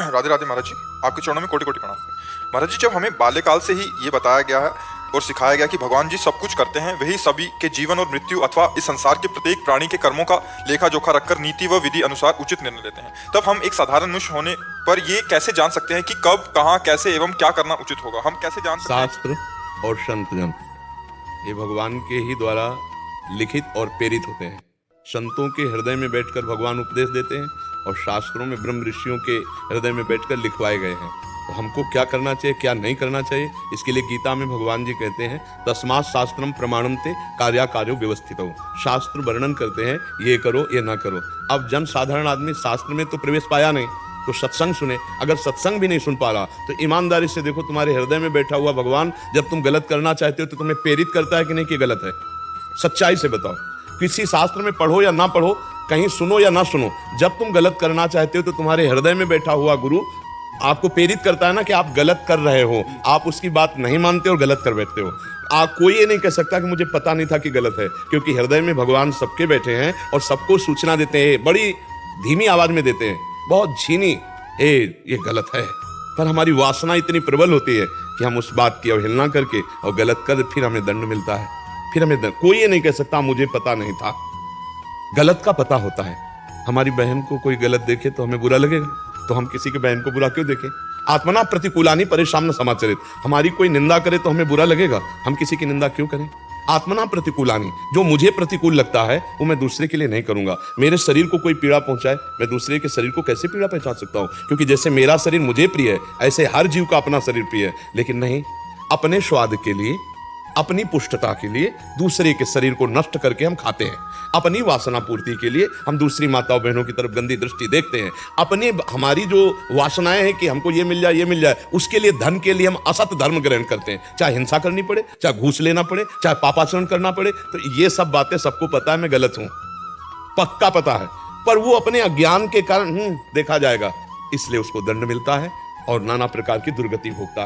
राधे राधे महाराज जी, आपके चरणों में कोटि कोटि प्रणाम। महाराज जी, जब हमें बाल्यकाल से ही ये बताया गया है और सिखाया गया कि भगवान जी सब कुछ करते हैं, वही सभी के जीवन और मृत्यु अथवा इस संसार के प्रत्येक प्राणी के कर्मों का लेखा जोखा रखकर नीति व विधि अनुसार उचित निर्णय लेते हैं, तब हम एक साधारण मनुष्य होने पर ये कैसे जान सकते हैं कि कब, कहाँ, कैसे एवं क्या करना उचित होगा? हम कैसे जान सकते हैं? शास्त्र और संतजन ये भगवान के ही द्वारा लिखित और प्रेरित होते हैं। संतों के हृदय में बैठकर भगवान उपदेश देते हैं और शास्त्रों में ब्रह्म ऋषियों के हृदय में बैठकर लिखवाए गए हैं। तो हमको क्या करना चाहिए, क्या नहीं करना चाहिए, इसके लिए गीता में भगवान जी कहते हैं तस्मात् शास्त्रम प्रमाणन्ते कार्याकार्यो व्यवस्थितो। शास्त्र वर्णन करते हैं ये करो ये ना करो। अब जन साधारण आदमी शास्त्र में तो प्रवेश पाया नहीं, तो सत्संग सुने। अगर सत्संग भी नहीं सुन पा रहा तो ईमानदारी से देखो, तुम्हारे हृदय में बैठा हुआ भगवान जब तुम गलत करना चाहते हो तो तुम्हें प्रेरित करता है कि नहीं कि गलत है? सच्चाई से बताओ। किसी शास्त्र में पढ़ो या ना पढ़ो, कहीं सुनो या ना सुनो, जब तुम गलत करना चाहते हो तो तुम्हारे हृदय में बैठा हुआ गुरु आपको प्रेरित करता है ना कि आप गलत कर रहे हो। आप उसकी बात नहीं मानते और गलत कर बैठते हो। कोई ये नहीं कह सकता कि मुझे पता नहीं था कि गलत है, क्योंकि हृदय में भगवान सबके बैठे हैं और सबको सूचना देते हैं। बड़ी धीमी आवाज में देते हैं, बहुत झीनी, ये गलत है। पर हमारी वासना इतनी प्रबल होती है कि हम उस बात की अवहेलना करके और गलत कर फिर हमें दंड मिलता है। फिर हमें कोई ये नहीं कह सकता मुझे पता नहीं था। गलत का पता होता है। हमारी बहन को कोई गलत देखे तो हमें बुरा लगेगा, तो हम किसी की बहन को बुरा क्यों देखें? आत्मना प्रतिकूलानि परेशान समाचरित। हमारी कोई निंदा करे तो हमें बुरा लगेगा, हम किसी की निंदा क्यों करें? आत्मना प्रतिकूलानि, जो मुझे प्रतिकूल लगता है वो मैं दूसरे के लिए नहीं करूंगा। मेरे शरीर को कोई पीड़ा पहुंचाए, मैं दूसरे के शरीर को कैसे पीड़ा पहुंचा सकता हूं? क्योंकि जैसे मेरा शरीर मुझे प्रिय है, ऐसे हर जीव का अपना शरीर प्रिय है। लेकिन नहीं, अपने स्वाद के लिए, अपनी पुष्टता के लिए दूसरे के शरीर को नष्ट करके हम खाते हैं। अपनी वासना पूर्ति के लिए हम दूसरी माताओं बहनों की तरफ गंदी दृष्टि देखते हैं। अपनी हमारी जो वासनाएं हैं कि हमको ये मिल जाए, ये मिल जाए, उसके लिए, धन के लिए हम असत धर्म ग्रहण करते हैं। चाहे हिंसा करनी पड़े, चाहे घूस लेना पड़े, चाहे पापाचरण करना पड़े। तो ये सब बातें सबको पता है मैं गलत हूं, पक्का पता है। पर वो अपने अज्ञान के कारण देखा जाएगा, इसलिए उसको दंड मिलता है और नाना प्रकार की दुर्गति भोगता है।